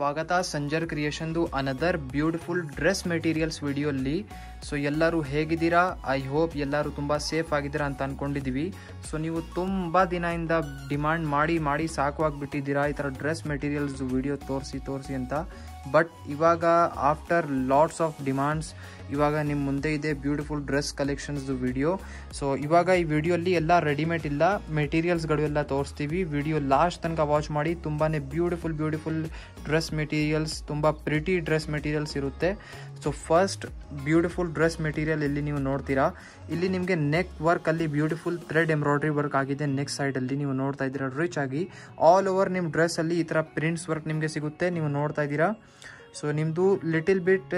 ಸ್ವಾಗತ ಸಂಜರ್ ಕ್ರಿಯೇಷನ್ದು another beautiful dress materials ವಿಡಿಯೋಲ್ಲಿ. ಸೊ ಎಲ್ಲರೂ ಹೇಗಿದ್ದೀರಾ? ಐ ಹೋಪ್ ಎಲ್ಲರೂ ತುಂಬ ಸೇಫ್ ಆಗಿದ್ದೀರಾ ಅಂತ ಅಂದ್ಕೊಂಡಿದ್ದೀವಿ. ಸೊ ನೀವು ತುಂಬ ದಿನದಿಂದ ಡಿಮ್ಯಾಂಡ್ ಮಾಡಿ ಸಾಕವಾಗಿಬಿಟ್ಟಿದ್ದೀರಾ ಈ ಥರ ಡ್ರೆಸ್ ಮೆಟೀರಿಯಲ್ಸ್ ವಿಡಿಯೋ ತೋರಿಸಿ ಅಂತ. ಬಟ್ ಇವಾಗ ಆಫ್ಟರ್ ಲಾಟ್ಸ್ ಆಫ್ ಡಿಮಾಂಡ್ಸ್ ಇವಾಗ ನಿಮ್ಮ ಮುಂದೆ ಇದೆ ಬ್ಯೂಟಿಫುಲ್ ಡ್ರೆಸ್ ಕಲೆಕ್ಷನ್ಸ್ದು ವಿಡಿಯೋ. ಸೊ ಇವಾಗ ಈ ವಿಡಿಯೋಲ್ಲಿ ಎಲ್ಲ ರೆಡಿಮೇಡ್ ಇಲ್ಲ, ಮೆಟೀರಿಯಲ್ಸ್ಗಳು ಎಲ್ಲ ತೋರಿಸ್ತೀವಿ. ವಿಡಿಯೋ ಲಾಸ್ಟ್ ತನಕ ವಾಚ್ ಮಾಡಿ. ತುಂಬಾ ಬ್ಯೂಟಿಫುಲ್ ಡ್ರೆಸ್ ಮೆಟೀರಿಯಲ್ಸ್, ತುಂಬ ಪ್ರಿಟಿ ಡ್ರೆಸ್ ಮೆಟೀರಿಯಲ್ಸ್ ಇರುತ್ತೆ. So first beautiful dress material ಇಲ್ಲಿ ನೀವು ನೋಡ್ತೀರಾ. ಇಲ್ಲಿ ನಿಮಗೆ ನೆಕ್ ವರ್ಕ್ ಅಲ್ಲಿ ಬ್ಯೂಟಿಫುಲ್ ಥ್ರೆಡ್ ಎಂಬ್ರಾಯ್ಡ್ರಿ ವರ್ಕ್ ಆಗಿದೆ. ನೆಕ್ ಸೈಡಲ್ಲಿ ನೀವು ನೋಡ್ತಾ ಇದ್ದೀರಾ ರಿಚ್ ಆಗಿ ಆಲ್ ಓವರ್ ನಿಮ್ಮ ಡ್ರೆಸ್ಸಲ್ಲಿ ಈ ಥರ ಪ್ರಿಂಟ್ಸ್ ವರ್ಕ್ ನಿಮಗೆ ಸಿಗುತ್ತೆ, ನೀವು ನೋಡ್ತಾ ಇದ್ದೀರಾ. ಸೊ ನಿಮ್ಮದು little bit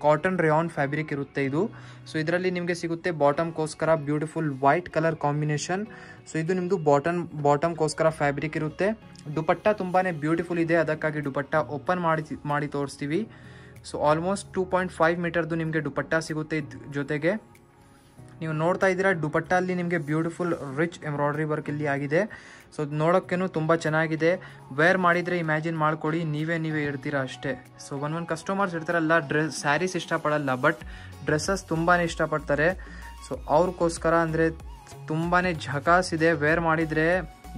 cotton rayon fabric ಇರುತ್ತೆ ಇದು. ಸೊ ಇದರಲ್ಲಿ ನಿಮಗೆ ಸಿಗುತ್ತೆ ಬಾಟಮ್ಗೋಸ್ಕರ beautiful white colour combination. So ಇದು ನಿಮ್ಮದು ಬಾಟಮ್ಗೋಸ್ಕರ ಫ್ಯಾಬ್ರಿಕ್ ಇರುತ್ತೆ. ದುಪಟ್ಟ ತುಂಬಾ ಬ್ಯೂಟಿಫುಲ್ ಇದೆ, ಅದಕ್ಕಾಗಿ ದುಪಟ್ಟ ಓಪನ್ ಮಾಡಿ ತೋರಿಸ್ತೀವಿ. ಸೊ ಆಲ್ಮೋಸ್ಟ್ 2.5 ಮೀಟರ್ದು ನಿಮಗೆ ದುಪಟ್ಟ ಸಿಗುತ್ತೆ. ಜೊತೆಗೆ ನೀವು ನೋಡ್ತಾ ಇದ್ದೀರಾ ದುಪಟ್ಟ ಅಲ್ಲಿ ನಿಮಗೆ ಬ್ಯೂಟಿಫುಲ್ ರಿಚ್ ಎಂಬ್ರಾಯ್ಡ್ರಿ ವರ್ಕ್ ಇಲ್ಲಿ ಆಗಿದೆ. ಸೊ ನೋಡೋಕ್ಕೇನು ತುಂಬ ಚೆನ್ನಾಗಿದೆ. ವೇರ್ ಮಾಡಿದರೆ ಇಮ್ಯಾಜಿನ್ ಮಾಡ್ಕೊಳ್ಳಿ ನೀವೇ ಇರ್ತೀರಾ ಅಷ್ಟೇ. ಸೊ ಒಂದೊಂದು ಕಸ್ಟಮರ್ಸ್ ಇರ್ತಾರಲ್ಲ ಸ್ಯಾರೀಸ್ ಇಷ್ಟಪಡಲ್ಲ, ಬಟ್ ಡ್ರೆಸ್ಸಸ್ ತುಂಬಾ ಇಷ್ಟಪಡ್ತಾರೆ. ಸೊ ಅವ್ರಿಗೋಸ್ಕರ ಅಂದರೆ ತುಂಬಾ ಝಕಾಸ್ ಇದೆ. ವೇರ್ ಮಾಡಿದರೆ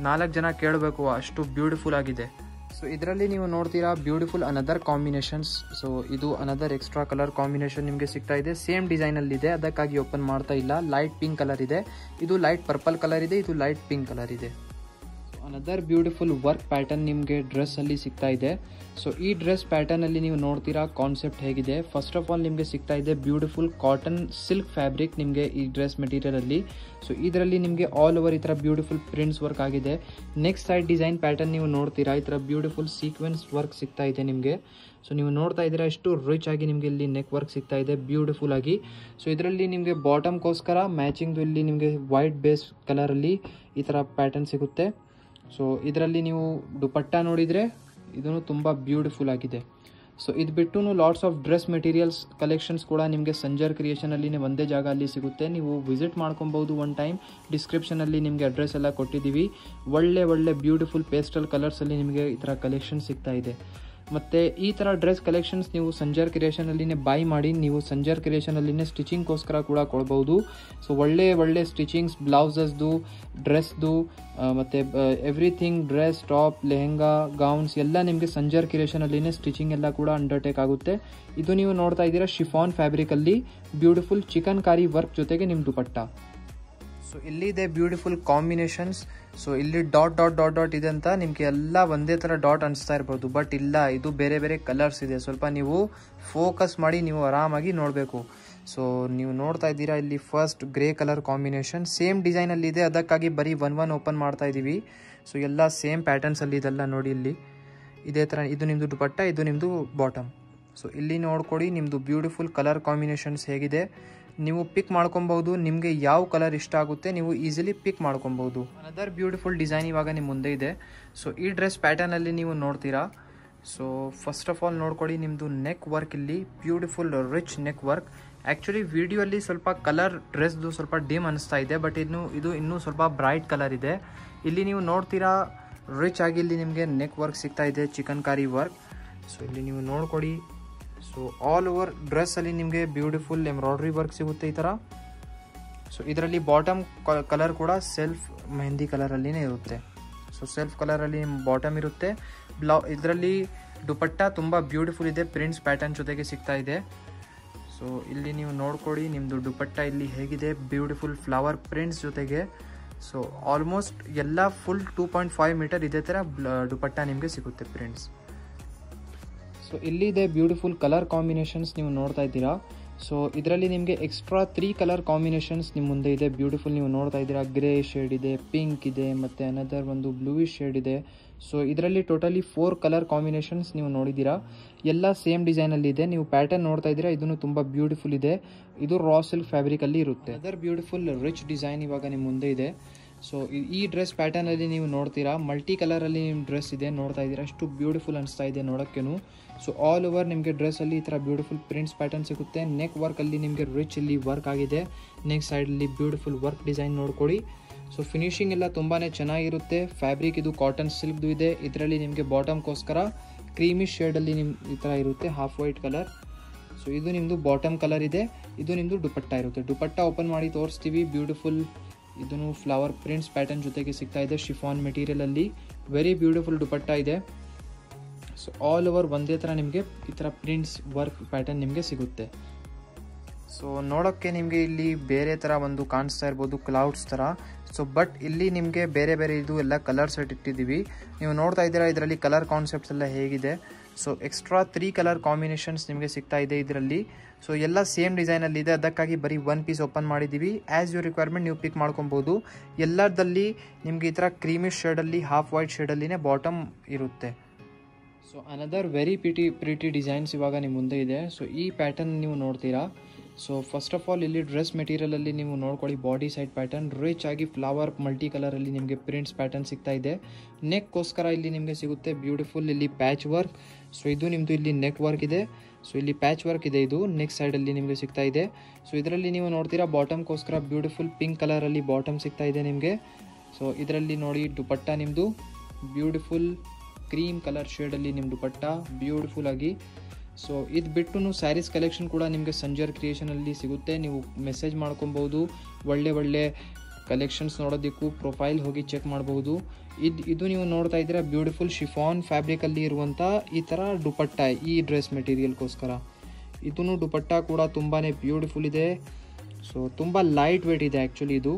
4 ಜನ ಕೇಳಬೇಕು, ಅಷ್ಟು ಬ್ಯೂಟಿಫುಲ್ ಆಗಿದೆ. ಸೊ ಇದರಲ್ಲಿ ನೀವು ನೋಡ್ತೀರಾ ಬ್ಯೂಟಿಫುಲ್ ಅನದರ್ ಕಾಂಬಿನೇಷನ್ಸ್. ಸೊ ಇದು ಅನದರ್ ಎಕ್ಸ್ಟ್ರಾ ಕಲರ್ ಕಾಂಬಿನೇಷನ್ ನಿಮಗೆ ಸಿಗ್ತಾ ಇದೆ. ಸೇಮ್ ಡಿಸೈನಲ್ಲಿ ಇದೆ, ಅದಕ್ಕಾಗಿ ಓಪನ್ ಮಾಡ್ತಾ ಇಲ್ಲ. ಲೈಟ್ ಪಿಂಕ್ ಕಲರ್ ಇದೆ, ಇದು ಲೈಟ್ ಪರ್ಪಲ್ ಕಲರ್ ಇದೆ, ಇದು ಲೈಟ್ ಪಿಂಕ್ ಕಲರ್ ಇದೆ. ಅನದರ್ ಬ್ಯೂಟಿಫುಲ್ ವರ್ಕ್ ಪ್ಯಾಟರ್ನ್ ನಿಮಗೆ ಡ್ರೆಸ್ ಅಲ್ಲಿ ಸಿಗ್ತಾ ಇದೆ. ಸೊ ಈ ಡ್ರೆಸ್ ಪ್ಯಾಟರ್ನ್ ಅಲ್ಲಿ ನೀವು ನೋಡ್ತೀರಾ ಕಾನ್ಸೆಪ್ಟ್ ಹೇಗಿದೆ. ಫಸ್ಟ್ ಆಫ್ ಆಲ್ ನಿಮಗೆ ಸಿಗ್ತಾ ಇದೆ ಬ್ಯೂಟಿಫುಲ್ ಕಾಟನ್ ಸಿಲ್ಕ್ ಫ್ಯಾಬ್ರಿಕ್ ನಿಮಗೆ ಈ ಡ್ರೆಸ್ ಮೆಟೀರಿಯಲ್ ಅಲ್ಲಿ. ಸೊ ಇದರಲ್ಲಿ ನಿಮಗೆ ಆಲ್ ಓವರ್ ಈ ಥರ ಬ್ಯೂಟಿಫುಲ್ ಪ್ರಿಂಟ್ಸ್ ವರ್ಕ್ ಆಗಿದೆ. ನೆಕ್ಸ್ಟ್ ಸೈಡ್ ಡಿಸೈನ್ ಪ್ಯಾಟರ್ನ್ ನೀವು ನೋಡ್ತೀರಾ, ಈ ಥರ ಬ್ಯೂಟಿಫುಲ್ ಸೀಕ್ವೆನ್ಸ್ ವರ್ಕ್ ಸಿಗ್ತಾ ಇದೆ ನಿಮಗೆ. ಸೊ ನೀವು ನೋಡ್ತಾ ಇದ್ದೀರಾ ಎಷ್ಟು ರಿಚ್ ಆಗಿ ನಿಮಗೆ ಇಲ್ಲಿ ನೆಕ್ ವರ್ಕ್ ಸಿಗ್ತಾ ಇದೆ ಬ್ಯೂಟಿಫುಲ್ ಆಗಿ. ಸೊ ಇದರಲ್ಲಿ ನಿಮಗೆ ಬಾಟಮ್ಗೋಸ್ಕರ ಮ್ಯಾಚಿಂಗ್ದು ಇಲ್ಲಿ ನಿಮಗೆ ವೈಟ್ ಬೇಸ್ ಕಲರಲ್ಲಿ ಈ ಥರ ಪ್ಯಾಟರ್ನ್ ಸಿಗುತ್ತೆ. ಸೊ ಇದರಲ್ಲಿ ನೀವು ದುಪಟ್ಟ ನೋಡಿದರೆ ಇದೂ ತುಂಬ ಬ್ಯೂಟಿಫುಲ್ ಆಗಿದೆ. ಸೊ ಇದು ಬಿಟ್ಟು lots of dress materials collections ಕೂಡ ನಿಮಗೆ ಸಂಜರ್ ಕ್ರಿಯೇಷನಲ್ಲಿ ಒಂದೇ ಜಾಗ ಅಲ್ಲಿ ಸಿಗುತ್ತೆ. ನೀವು ವಿಸಿಟ್ ಮಾಡ್ಕೊಬೋದು ಒನ್ ಟೈಮ್. ಡಿಸ್ಕ್ರಿಪ್ಷನಲ್ಲಿ ನಿಮಗೆ ಅಡ್ರೆಸ್ ಎಲ್ಲ ಕೊಟ್ಟಿದ್ದೀವಿ. ಒಳ್ಳೆ ಬ್ಯೂಟಿಫುಲ್ ಪೇಸ್ಟಲ್ ಕಲರ್ಸಲ್ಲಿ ನಿಮಗೆ ಈ ಥರ ಕಲೆಕ್ಷನ್ ಸಿಗ್ತಾ ಇದೆ. ಮತ್ತು ಈ ಥರ ಡ್ರೆಸ್ ಕಲೆಕ್ಷನ್ಸ್ ನೀವು ಸಂಜರ್ ಕ್ರಿಯೇಷನಲ್ಲಿನೇ ಬೈ ಮಾಡಿ ನೀವು ಸಂಜರ್ ಕ್ರಿಯೇಷನಲ್ಲಿನೇ ಸ್ಟಿಚಿಂಗ್ಗೋಸ್ಕರ ಕೂಡ ಕೊಡ್ಬೋದು. ಸೊ ಒಳ್ಳೆ ಸ್ಟಿಚಿಂಗ್ಸ್, ಬ್ಲೌಸಸ್ದು, ಡ್ರೆಸ್ದು ಮತ್ತು everything, dress, top, lehenga, gowns ಎಲ್ಲ ನಿಮಗೆ ಸಂಜರ್ ಕ್ರಿಯೇಷನಲ್ಲಿನೇ ಸ್ಟಿಚಿಂಗ್ ಎಲ್ಲ ಕೂಡ ಅಂಡರ್ಟೇಕ್ ಆಗುತ್ತೆ. ಇದು ನೀವು ನೋಡ್ತಾ ಇದ್ದೀರಾ ಶಿಫಾನ್ ಫ್ಯಾಬ್ರಿಕಲ್ಲಿ ಬ್ಯೂಟಿಫುಲ್ ಚಿಕನ್ ಕಾರಿ ವರ್ಕ್ ಜೊತೆಗೆ ನಿಮ್ಮ ದುಪಟ್ಟ. ಸೊ ಇಲ್ಲಿದೆ ಬ್ಯೂಟಿಫುಲ್ ಕಾಂಬಿನೇಷನ್ಸ್. ಸೊ ಇಲ್ಲಿ ಡಾಟ್ ಇದೆ ಅಂತ ನಿಮಗೆ ಎಲ್ಲ ಒಂದೇ ಥರ ಡಾಟ್ ಅನಿಸ್ತಾ ಇರ್ಬೋದು, ಬಟ್ ಇಲ್ಲ, ಇದು ಬೇರೆ ಕಲರ್ಸ್ ಇದೆ. ಸ್ವಲ್ಪ ನೀವು ಫೋಕಸ್ ಮಾಡಿ ನೀವು ಆರಾಮಾಗಿ ನೋಡಬೇಕು. ಸೊ ನೀವು ನೋಡ್ತಾ ಇದ್ದೀರಾ ಇಲ್ಲಿ first grey colour combination same ಡಿಸೈನಲ್ಲಿ ಇದೆ, ಅದಕ್ಕಾಗಿ ಬರೀ ಒನ್ ಓಪನ್ ಮಾಡ್ತಾ ಇದ್ದೀವಿ. ಸೊ ಎಲ್ಲ ಸೇಮ್ ಪ್ಯಾಟರ್ನ್ಸಲ್ಲಿ ಇದೆಲ್ಲ ನೋಡಿ. ಇಲ್ಲಿ ಇದೇ ಥರ ಇದು ನಿಮ್ಮದು ದುಪಟ್ಟ, ಇದು ನಿಮ್ಮದು ಬಾಟಮ್. ಸೊ ಇಲ್ಲಿ ನೋಡ್ಕೊಡಿ ನಿಮ್ಮದು ಬ್ಯೂಟಿಫುಲ್ ಕಲರ್ ಕಾಂಬಿನೇಷನ್ಸ್ ಹೇಗಿದೆ. ನೀವು ಪಿಕ್ ಮಾಡ್ಕೊಬಹುದು, ನಿಮಗೆ ಯಾವ ಕಲರ್ ಇಷ್ಟ ಆಗುತ್ತೆ ನೀವು ಈಸಿಲಿ ಪಿಕ್ ಮಾಡ್ಕೊಬಹುದು. ಅನದರ್ ಬ್ಯೂಟಿಫುಲ್ ಡಿಸೈನ್ ಇವಾಗ ನಿಮ್ಮ ಮುಂದೆ ಇದೆ. ಸೊ ಈ ಡ್ರೆಸ್ ಪ್ಯಾಟರ್ನಲ್ಲಿ ನೀವು ನೋಡ್ತೀರಾ. ಸೊ ಫಸ್ಟ್ ಆಫ್ ಆಲ್ ನೋಡ್ಕೊಡಿ ನಿಮ್ಮದು ನೆಕ್ ವರ್ಕ್ ಇಲ್ಲಿ beautiful rich neck work. Actually ವಿಡಿಯೋಲ್ಲಿ ಸ್ವಲ್ಪ ಕಲರ್ ಡ್ರೆಸ್ದು ಸ್ವಲ್ಪ ಡಿಮ್ ಅನಿಸ್ತಾ ಇದೆ, ಬಟ್ ಇದು ಇನ್ನೂ ಸ್ವಲ್ಪ ಬ್ರೈಟ್ ಕಲರ್ ಇದೆ. ಇಲ್ಲಿ ನೀವು ನೋಡ್ತೀರಾ ರಿಚ್ ಆಗಿ ಇಲ್ಲಿ ನಿಮಗೆ ನೆಕ್ ವರ್ಕ್ ಸಿಗ್ತಾ ಇದೆ, ಚಿಕನ್ ಕಾರಿ ವರ್ಕ್. ಸೊ ಇಲ್ಲಿ ನೀವು ನೋಡ್ಕೊಡಿ. ಸೊ ಆಲ್ ಓವರ್ ಡ್ರೆಸ್ಸಲ್ಲಿ ನಿಮಗೆ ಬ್ಯೂಟಿಫುಲ್ ಎಂಬ್ರಾಯ್ಡ್ರಿ ವರ್ಕ್ ಸಿಗುತ್ತೆ ಈ ಥರ. ಸೊ ಇದರಲ್ಲಿ ಬಾಟಮ್ ಕಲರ್ ಕೂಡ ಸೆಲ್ಫ್ ಮೆಹಂದಿ ಕಲರಲ್ಲಿನೇ ಇರುತ್ತೆ. ಸೊ ಸೆಲ್ಫ್ ಕಲರಲ್ಲಿ ಬಾಟಮ್ ಇರುತ್ತೆ. ಇದರಲ್ಲಿ ದುಪಟ್ಟ ತುಂಬ ಬ್ಯೂಟಿಫುಲ್ ಇದೆ, ಪ್ರಿಂಟ್ಸ್ ಪ್ಯಾಟರ್ನ್ ಜೊತೆಗೆ ಸಿಗ್ತಾ ಇದೆ. ಸೊ ಇಲ್ಲಿ ನೀವು ನೋಡ್ಕೊಡಿ ನಿಮ್ಮದು ದುಪಟ್ಟ ಇಲ್ಲಿ ಹೇಗಿದೆ, ಬ್ಯೂಟಿಫುಲ್ ಫ್ಲವರ್ ಪ್ರಿಂಟ್ಸ್ ಜೊತೆಗೆ. ಸೊ ಆಲ್ಮೋಸ್ಟ್ ಎಲ್ಲ ಫುಲ್ 2.5 ಮೀಟರ್ ಇದೇ ಥರ ದುಪಟ್ಟ ನಿಮಗೆ ಸಿಗುತ್ತೆ ಪ್ರಿಂಟ್ಸ್. ಸೊ ಇಲ್ಲಿದೆ ಬ್ಯೂಟಿಫುಲ್ ಕಲರ್ ಕಾಂಬಿನೇಷನ್ಸ್ ನೀವು ನೋಡ್ತಾ ಇದ್ದೀರಾ. ಸೊ ಇದರಲ್ಲಿ ನಿಮಗೆ ಎಕ್ಸ್ಟ್ರಾ 3 ಕಲರ್ ಕಾಂಬಿನೇಷನ್ಸ್ ನಿಮ್ಮ ಮುಂದೆ ಇದೆ. ಬ್ಯೂಟಿಫುಲ್ ನೀವು ನೋಡ್ತಾ ಇದ್ದೀರಾ ಗ್ರೇ ಶೇಡ್ ಇದೆ, ಪಿಂಕ್ ಇದೆ, ಮತ್ತು ಅನದರ್ ಒಂದು ಬ್ಲೂಯಿಶ್ ಶೇಡ್ ಇದೆ. ಸೊ ಇದರಲ್ಲಿ ಟೋಟಲಿ 4 ಕಲರ್ ಕಾಂಬಿನೇಷನ್ಸ್ ನೀವು ನೋಡಿದ್ದೀರಾ. ಎಲ್ಲ ಸೇಮ್ ಡಿಸೈನಲ್ಲಿ ಇದೆ. ನೀವು ಪ್ಯಾಟರ್ನ್ ನೋಡ್ತಾ ಇದ್ದೀರಾ, ಇದನ್ನು ತುಂಬ ಬ್ಯೂಟಿಫುಲ್ ಇದೆ. ಇದು ರಾ ಸಿಲ್ಕ್ ಫ್ಯಾಬ್ರಿಕಲ್ಲಿ ಇರುತ್ತೆ. ಅದರ್ ಬ್ಯೂಟಿಫುಲ್ ರಿಚ್ ಡಿಸೈನ್ ಇವಾಗ ನಿಮ್ಮ ಮುಂದೆ ಇದೆ. ಸೊ ಈ ಡ್ರೆಸ್ ಪ್ಯಾಟರ್ನಲ್ಲಿ ನೀವು ನೋಡ್ತೀರಾ ಮಲ್ಟಿ ಕಲರಲ್ಲಿ ನಿಮ್ಮ ಡ್ರೆಸ್ ಇದೆ, ನೋಡ್ತಾ ಇದ್ದೀರಾ ಎಷ್ಟು ಬ್ಯೂಟಿಫುಲ್ ಅನಿಸ್ತಾ ಇದೆ ನೋಡೋಕ್ಕೇನು. ಸೊ ಆಲ್ ಓವರ್ ನಿಮಗೆ ಡ್ರೆಸ್ಸಲ್ಲಿ ಈ ಥರ ಬ್ಯೂಟಿಫುಲ್ ಪ್ರಿಂಟ್ಸ್ ಪ್ಯಾಟರ್ನ್ ಸಿಗುತ್ತೆ. ನೆಕ್ ವರ್ಕಲ್ಲಿ ನಿಮಗೆ ರಿಚ್ ಇಲ್ಲಿ ವರ್ಕ್ ಆಗಿದೆ. ನೆಕ್ಸ್ಟ್ ಸೈಡಲ್ಲಿ ಬ್ಯೂಟಿಫುಲ್ ವರ್ಕ್ ಡಿಸೈನ್ ನೋಡ್ಕೊಳ್ಳಿ. ಸೊ ಫಿನಿಶಿಂಗ್ ಎಲ್ಲ ತುಂಬಾ ಚೆನ್ನಾಗಿರುತ್ತೆ. ಫ್ಯಾಬ್ರಿಕ್ ಇದು ಕಾಟನ್ ಸಿಲ್ಕ್ದು ಇದೆ. ಇದರಲ್ಲಿ ನಿಮಗೆ ಬಾಟಮ್ಗೋಸ್ಕರ ಕ್ರೀಮಿ ಶೇಡಲ್ಲಿ ಈ ಥರ ಇರುತ್ತೆ, ಹಾಫ್ ವೈಟ್ ಕಲರ್. ಸೊ ಇದು ನಿಮ್ಮದು ಬಾಟಮ್ ಕಲರ್ ಇದೆ, ಇದು ನಿಮ್ಮದು ದುಪಟ್ಟ ಇರುತ್ತೆ. ದುಪಟ್ಟ ಓಪನ್ ಮಾಡಿ ತೋರಿಸ್ತೀವಿ. ಬ್ಯೂಟಿಫುಲ್ ಇದನ್ನು ಫ್ಲವರ್ ಪ್ರಿಂಟ್ಸ್ ಪ್ಯಾಟರ್ನ್ ಜೊತೆಗೆ ಸಿಗ್ತಾ ಇದೆ ಶಿಫಾನ್ ಮೆಟೀರಿಯಲಲ್ಲಿ. ವೆರಿ ಬ್ಯೂಟಿಫುಲ್ ದುಪಟ್ಟ ಇದೆ. ಸೊ ಆಲ್ ಓವರ್ ಒಂದೇ ಥರ ನಿಮಗೆ ಈ ಥರ ಪ್ರಿಂಟ್ಸ್ ವರ್ಕ್ ಪ್ಯಾಟರ್ನ್ ನಿಮಗೆ ಸಿಗುತ್ತೆ. ಸೊ ನೋಡೋಕ್ಕೆ ನಿಮಗೆ ಇಲ್ಲಿ ಬೇರೆ ಥರ ಒಂದು ಕಾಣಿಸ್ತಾ ಇರ್ಬೋದು, ಕ್ಲೌಡ್ಸ್ ಥರ. ಸೊ ಬಟ್ ಇಲ್ಲಿ ನಿಮಗೆ ಬೇರೆ ಬೇರೆ ಇದು ಎಲ್ಲ ಕಲರ್ ಸೆಟ್ ಇಟ್ಟಿದ್ದೀವಿ. ನೀವು ನೋಡ್ತಾ ಇದ್ದೀರಾ ಇದರಲ್ಲಿ ಕಲರ್ ಕಾನ್ಸೆಪ್ಟ್ಸ್ ಎಲ್ಲ ಹೇಗಿದೆ. ಸೊ ಎಕ್ಸ್ಟ್ರಾ 3 ಕಲರ್ ಕಾಂಬಿನೇಷನ್ಸ್ ನಿಮಗೆ ಸಿಗ್ತಾ ಇದೆ ಇದರಲ್ಲಿ. ಸೊ ಎಲ್ಲ ಸೇಮ್ ಡಿಸೈನಲ್ಲಿ ಇದೆ, ಅದಕ್ಕಾಗಿ ಬರೀ 1 ಪೀಸ್ ಓಪನ್ ಮಾಡಿದ್ದೀವಿ. ಆ್ಯಸ್ ಯುವರ್ ರಿಕ್ವೈರ್ಮೆಂಟ್ ನೀವು ಪಿಕ್ ಮಾಡ್ಕೊಬೋದು. ಎಲ್ಲದಲ್ಲಿ ನಿಮಗೆ ಈ ಥರ ಕ್ರೀಮಿಶ್ ಶೇಡಲ್ಲಿ, ಹಾಫ್ ವೈಟ್ ಶೇಡಲ್ಲಿನೇ ಬಾಟಮ್ ಇರುತ್ತೆ. So another very pretty designs ಇವಾಗ ನಿಮ್ಮ ಮುಂದೆ ಇದೆ. ಸೊ ಈ ಪ್ಯಾಟರ್ನ್ ನೀವು ನೋಡ್ತೀರಾ. ಸೊ ಫಸ್ಟ್ ಆಫ್ ಆಲ್ ಇಲ್ಲಿ ಡ್ರೆಸ್ ಮೆಟೀರಿಯಲಲ್ಲಿ ನೀವು ನೋಡ್ಕೊಳ್ಳಿ, ಬಾಡಿ ಸೈಡ್ ಪ್ಯಾಟರ್ನ್ ರಿಚ್ ಆಗಿ ಫ್ಲವರ್ ಮಲ್ಟಿ ಕಲರಲ್ಲಿ ನಿಮಗೆ ಪ್ರಿಂಟ್ಸ್ ಪ್ಯಾಟರ್ನ್ ಸಿಗ್ತಾ ಇದೆ. ನೆಕ್ಗೋಸ್ಕರ ಇಲ್ಲಿ ನಿಮಗೆ ಸಿಗುತ್ತೆ ಬ್ಯೂಟಿಫುಲ್ ಇಲ್ಲಿ ಪ್ಯಾಚ್ ವರ್ಕ್. ಸೊ ಇದು ನಿಮ್ಮದು ಇಲ್ಲಿ ನೆಕ್ ವರ್ಕ್ ಇದೆ. ಸೊ ಇಲ್ಲಿ ಪ್ಯಾಚ್ ವರ್ಕ್ ಇದೆ, ಇದು ನೆಕ್ ಸೈಡಲ್ಲಿ ನಿಮಗೆ ಸಿಗ್ತಾ ಇದೆ. ಸೊ ಇದರಲ್ಲಿ ನೀವು ನೋಡ್ತೀರಾ ಬಾಟಮ್ಗೋಸ್ಕರ ಬ್ಯೂಟಿಫುಲ್ ಪಿಂಕ್ ಕಲರಲ್ಲಿ ಬಾಟಮ್ ಸಿಗ್ತಾ ಇದೆ ನಿಮಗೆ. ಸೊ ಇದರಲ್ಲಿ ನೋಡಿ ದುಪಟ್ಟ ನಿಮ್ಮದು ಬ್ಯೂಟಿಫುಲ್ ಕ್ರೀಮ್ ಕಲರ್ ಶೇಡಲ್ಲಿ ನಿಮ್ಮ ದುಪಟ್ಟ ಬ್ಯೂಟಿಫುಲ್ ಆಗಿ. ಸೊ ಇದು ಬಿಟ್ಟು ಸ್ಯಾರೀಸ್ ಕಲೆಕ್ಷನ್ ಕೂಡ ನಿಮಗೆ ಸಂಜರ್ ಕ್ರಿಯೇಷನಲ್ಲಿ ಸಿಗುತ್ತೆ. ನೀವು ಮೆಸೇಜ್ ಮಾಡ್ಕೊಬೋದು. ಒಳ್ಳೆ ಕಲೆಕ್ಷನ್ಸ್ ನೋಡೋದಕ್ಕೂ ಪ್ರೊಫೈಲ್ ಹೋಗಿ ಚೆಕ್ ಮಾಡ್ಬೋದು. ಇದು ನೀವು ನೋಡ್ತಾ ಇದ್ದೀರಾ ಬ್ಯೂಟಿಫುಲ್ ಶಿಫಾನ್ ಫ್ಯಾಬ್ರಿಕಲ್ಲಿ ಇರುವಂಥ ಈ ಥರ ದುಪಟ್ಟ ಈ ಡ್ರೆಸ್ ಮೆಟೀರಿಯಲ್ಗೋಸ್ಕರ. ಇದೂ ದುಪಟ್ಟ ಕೂಡ ತುಂಬಾ ಬ್ಯೂಟಿಫುಲ್ ಇದೆ. ಸೊ ತುಂಬ ಲೈಟ್ ವೇಟ್ ಇದೆ ಆ್ಯಕ್ಚುಲಿ ಇದು.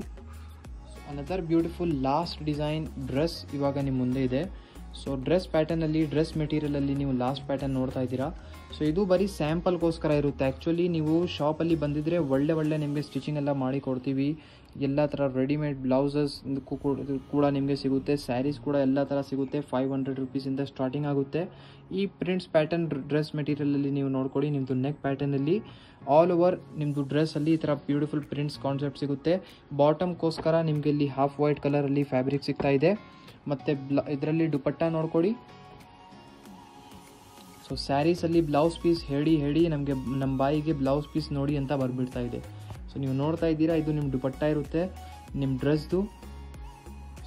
Another beautiful last design dress ಇವಾಗ ನಿಮ್ಮ ಮುಂದೆ ಇದೆ. ಸೊ ಡ್ರೆಸ್ ಪ್ಯಾಟರ್ನಲ್ಲಿ, ಡ್ರೆಸ್ ಮೆಟೀರಿಯಲಲ್ಲಿ ನೀವು ಲಾಸ್ಟ್ ಪ್ಯಾಟರ್ನ್ ನೋಡ್ತಾ ಇದ್ದೀರಾ. ಸೊ ಇದು ಬರೀ ಸ್ಯಾಂಪಲ್ಗೋಸ್ಕರ ಇರುತ್ತೆ. ಆ್ಯಕ್ಚುಲಿ ನೀವು ಶಾಪಲ್ಲಿ ಬಂದಿದ್ದರೆ ಒಳ್ಳೆ ನಿಮಗೆ ಸ್ಟಿಚಿಂಗ್ ಎಲ್ಲ ಮಾಡಿ ಕೊಡ್ತೀವಿ. ಎಲ್ಲ ಥರ ರೆಡಿಮೇಡ್ ಬ್ಲೌಸಸ್ ಕೂಡ ನಿಮಗೆ ಸಿಗುತ್ತೆ. ಸ್ಯಾರೀಸ್ ಕೂಡ ಎಲ್ಲ ಥರ ಸಿಗುತ್ತೆ. 500 ರುಪೀಸಿಂದ ಸ್ಟಾರ್ಟಿಂಗ್ ಆಗುತ್ತೆ. ಈ ಪ್ರಿಂಟ್ಸ್ ಪ್ಯಾಟರ್ನ್ ಡ್ರೆಸ್ ಮೆಟೀರಿಯಲಲ್ಲಿ ನೀವು ನೋಡ್ಕೊಳ್ಳಿ. ನಿಮ್ಮದು ನೆಕ್ ಪ್ಯಾಟರ್ನಲ್ಲಿ ಆಲ್ ಓವರ್ ನಿಮ್ಮದು ಡ್ರೆಸ್ಸಲ್ಲಿ ಈ ಥರ ಬ್ಯೂಟಿಫುಲ್ ಪ್ರಿಂಟ್ಸ್ ಕಾನ್ಸೆಪ್ಟ್ ಸಿಗುತ್ತೆ. ಬಾಟಮ್ಗೋಸ್ಕರ ನಿಮಗೆ ಇಲ್ಲಿ ಹಾಫ್ ವೈಟ್ ಕಲರಲ್ಲಿ ಫ್ಯಾಬ್ರಿಕ್ ಸಿಗ್ತಾ ಇದೆ. ಮತ್ತು ಇದರಲ್ಲಿ ದುಪಟ್ಟ ನೋಡ್ಕೊಳ್ಳಿ. ಸೊ ಸ್ಯಾರೀಸಲ್ಲಿ ಬ್ಲೌಸ್ ಪೀಸ್ ಹೇಳಿ ನಮಗೆ ನಮ್ಮ ಬಾಯಿಗೆ ಬ್ಲೌಸ್ ಪೀಸ್ ನೋಡಿ ಅಂತ ಬರ್ಬಿಡ್ತಾ ಇದೆ. ಸೊ ನೀವು ನೋಡ್ತಾ ಇದ್ದೀರಾ, ಇದು ನಿಮ್ಮ ದುಪಟ್ಟ ಇರುತ್ತೆ ನಿಮ್ಮ ಡ್ರೆಸ್ದು.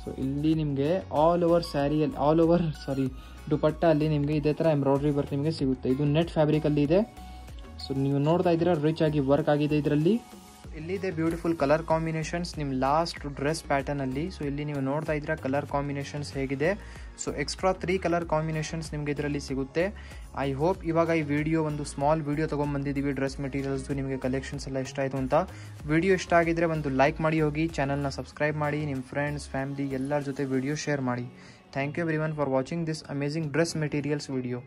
ಸೊ ಇಲ್ಲಿ ನಿಮಗೆ ಆಲ್ ಓವರ್ ದುಪಟ್ಟ ಅಲ್ಲಿ ನಿಮಗೆ ಇದೇ ಥರ ಎಂಬ್ರಾಯ್ಡ್ರಿ ವರ್ಕ್ ನಿಮಗೆ ಸಿಗುತ್ತೆ. ಇದು ನೆಟ್ ಫ್ಯಾಬ್ರಿಕಲ್ಲಿ ಇದೆ. ಸೊ ನೀವು ನೋಡ್ತಾ ಇದ್ದೀರಾ ರಿಚ್ ಆಗಿ ವರ್ಕ್ ಆಗಿದೆ ಇದರಲ್ಲಿ. ಇಲ್ಲಿದೆ ಬ್ಯೂಟಿಫುಲ್ ಕಲರ್ ಕಾಂಬಿನೇಷನ್ಸ್ ನಿಮ್ಮ ಲಾಸ್ಟ್ ಡ್ರೆಸ್ ಪ್ಯಾಟರ್ನಲ್ಲಿ. ಸೊ ಇಲ್ಲಿ ನೀವು ನೋಡ್ತಾ ಇದ್ದೀರಾ ಕಲರ್ ಕಾಂಬಿನೇಷನ್ಸ್ ಹೇಗಿದೆ. ಸೊ ಎಕ್ಸ್ಟ್ರಾ 3 ಕಲರ್ ಕಾಂಬಿನೇಷನ್ಸ್ ನಿಮಗೆ ಇದರಲ್ಲಿ ಸಿಗುತ್ತೆ. ಐ ಹೋಪ್ ಇವಾಗ ಈ ವಿಡಿಯೋ ಒಂದು ಸ್ಮಾಲ್ ವಿಡಿಯೋ ತೊಗೊಂಡ್ಬಂದಿದ್ದೀವಿ ಡ್ರೆಸ್ ಮೆಟೀರಿಯಲ್ಸ್ದು. ನಿಮಗೆ ಕಲೆಕ್ಷನ್ಸ್ ಎಲ್ಲ ಇಷ್ಟ ಆಯಿತು ಅಂತ. ವಿಡಿಯೋ ಇಷ್ಟ ಆಗಿದ್ದರೆ ಒಂದು ಲೈಕ್ ಮಾಡಿ ಹೋಗಿ, ಚಾನಲ್ನ ಸಬ್ಸ್ಕ್ರೈಬ್ ಮಾಡಿ, ನಿಮ್ಮ ಫ್ರೆಂಡ್ಸ್ ಫ್ಯಾಮಿಲಿ ಎಲ್ಲರ ಜೊತೆ ವಿಡಿಯೋ ಶೇರ್ ಮಾಡಿ. Thank you everyone for watching this amazing dress materials video.